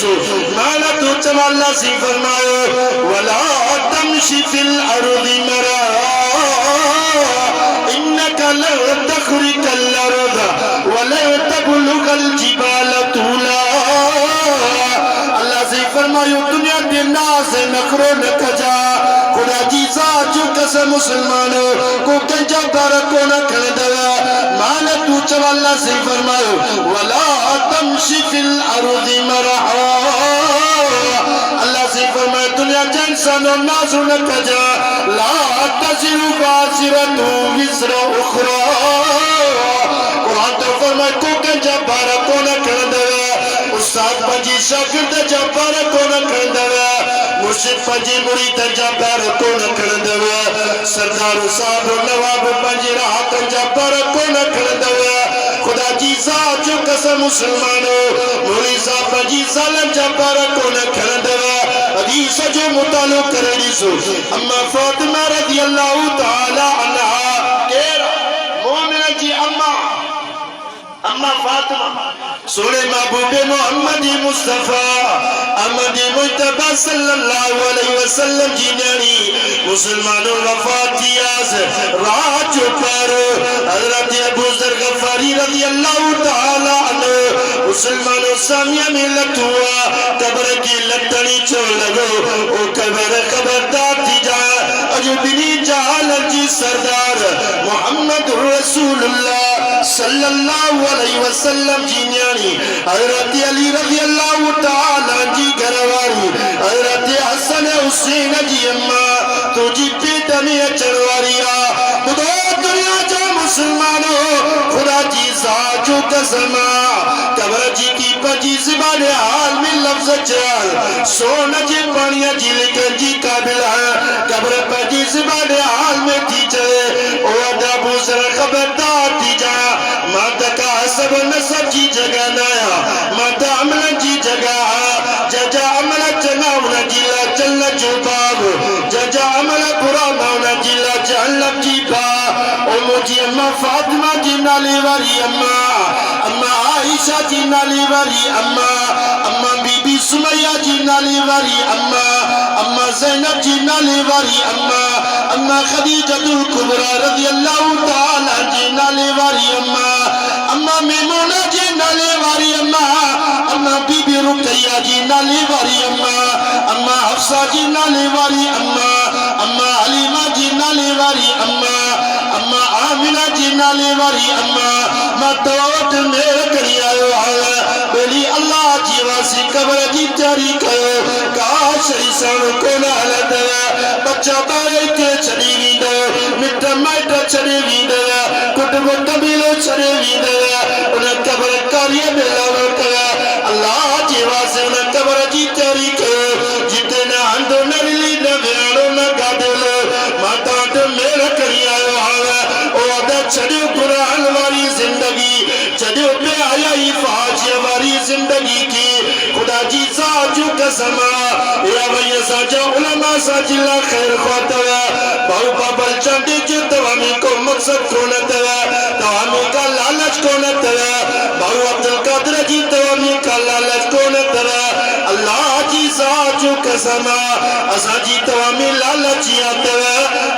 سو مانا تو چما اللہ سی فرمائے وَلَا تَمْشِ فِي الْأَرْضِ مَرَحًا إِنَّكَ لَن تَخْرِقَ الْأَرْضَ وَلَن تَبْلُغَ الْجِبَالَ طُولًا اللہ سے فرمائے دنیا کے ناز نخرو نکجا خدا جی ذات جو قسم مسلمانوں کو کنجا بارکو نہ کھڑ دیا مانا تو چوا اللہ سے فرمائے وَلَا تَمْشِ فِي الْأَرْضِ مَرَحًا اللہ سے فرمائے دنیا کے انسانوں نازو نہ کجا لا تَزِرُ وَازِرَةٌ وِزْرَ أُخْرَى قرآن تو فرمائے کو کنجا بارکو نہ کھڑ دیا استاد پنجی شاگرد جبار کو نہ کھڑ دیا مرشد پنجی مرید جبار کو نہ کھڑ دیا سردار صاحب نواب پنجی راہ جبار کو نہ کھڑ دیا خدا جی ذات جو قسم مسلمانوں مولی صاحب پنجی ظالم جبار کو نہ کھڑ دیا حدیث جو مطالعہ کرنی سو اما فاطمہ رضی اللہ تعالی عنہ مومنہ جی اما فاطمہ سونے محبوب محمد مصطفیٰ احمد مجتبہ صلی اللہ علیہ وسلم جی ناری مسلمانوں وفاتی آس راج پر حضرت ابو ذر غفاری رضی اللہ تعالی عنہ مسلمانوں سامیہ میں لٹ ہوا قبر کی لٹنی چھوڑ لگو او قبر خبردار تھی جا عجبنی جہالت جی سردار محمد رسول اللہ صلی اللہ علیہ وسلم جی نیانی حضرت علی رضی اللہ تعالی جی گھرواری حضرت حسن حسین جی اماں تو جی پیٹا میں چڑواریا خدا دنیا جا مسلمانوں خدا جی ذات جو قسمہ قبر جی کی پجی زبان حال میں لفظ چال سونا جی پانیا جی لکن جی قابل ہے قبر پجی زبان حال میں تھی چلے او ادابو سر خبردار تھی جا ماتا کا حسب نصب جی جگہ نایا ماتا عمل جی جگہ ججا عمل چناونا جیلا چلنا جو باب ججا عمل برا مونا جیلا چلنا جی با او مجھے اما فاطمہ جی نالی واری اما عائشہ جی نالی واری اما بی بی سمیہ جی نالی واری اما زینب جی نالی واری اما خدیجہ الکبرى رضی اللہ تعالی جی نالی واری اما میمونہ جی نالی واری اما بی بی رقیہ جی نالی واری اما حفصہ جی نالی واری اما حلیمہ جی نالی واری اما آمینہ جی نالی واری اما توت میرے کری آئے آئے بلی اللہ جی واسی قبر جی تیاری کرو کاش ریسان کو نال دیا بچہ بارے کے چڑی وی دیا مٹا مائٹا چڑی وی دیا کٹب قبیلو چڑی وی دیا انہیں قبر کاریہ میں لڑو کرا اللہ جی واسی انہیں قبر جی تیاری کرو جتنا اندو نرلی نویانو نگادلو ماتا تو میرے کری آئے آئے او ادا چڑیو قرآن واری زندگی چڑیو پہ آیا ہی فاجی واری زندگی کی خدا جی ساجو قسمہ یا بھئی ساجا علماء ساجی اللہ خیر خواتوا باو بابل چاندی جو توامی کو مقصد کونتوا توامی کا لالچ کونتوا باو عبدالقادر جی توامی کا لالچ کونتوا اللہ جی ساجو قسمہ اسا جی توامی لالچی آتوا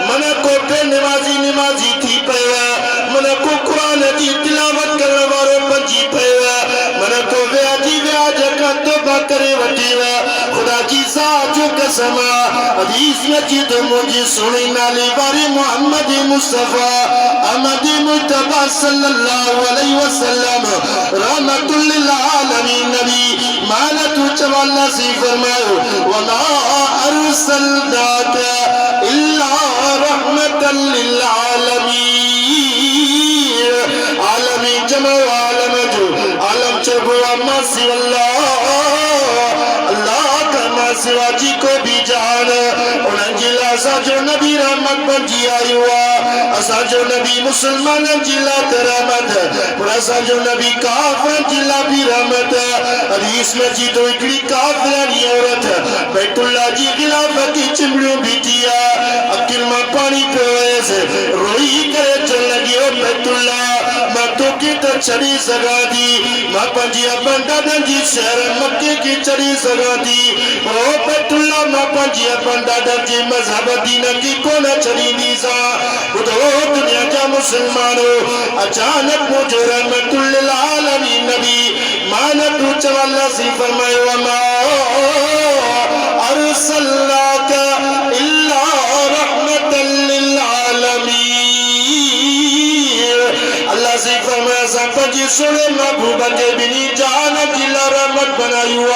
منہ کو پہ نمازی تھی پیوا منہ کو قرآن جی تلاوت کرنے وارو پنجی پیوا منہ کو ویاجی جگہ توبہ کرے وٹیوا خدا جی ساجو قسمہ حدیث میں جی تو مجھے سنی نالی باری محمد مصطفیٰ احمد مجتبہ صلی اللہ علیہ وسلم رحمت للعالمین نبی مالت چوا اللہ سی فرمائے وَمَا أَرْسَلْنَاكَ إِلَّا رَحْمَةً لِلْعَالَمِينَ عالمی جمع و عالم جو عالم چبو اما سی اللہ کا ما سوا جی کو بھی جان انہیں جلا سا جو نبی رحمت بن جی آئی ہوا اسا جو نبی مسلمان جلا رحمت اور اسا جو نبی کافر جلا بھی رحمت حدیث میں جی تو اکڑی کافرانی عورت بیت اللہ جی خلافہ کی چمڑیوں بیٹیا اکل ماں پانی پہ سے روئی کرے چل لگی او بیت اللہ ماں تو کی تو چڑی سگا دی ماں پنجی ابندہ دنجی شہر مکے کی چڑی سگا دی او بیت اللہ ماں پنجی ابندہ دنجی مذہب دینہ کی کونا چڑی دیسا خودو دنیا جا مسلمانو اچانک مجھے رحمت للعالمین نبی مانتو چو اللہ سی فرمائے وما ارسلناک الا رحمتا للعالمین اللہ سی فرمائے سا پنجی سنے محبوبہ کے بنی جانا جلا رحمت بنائی ہوا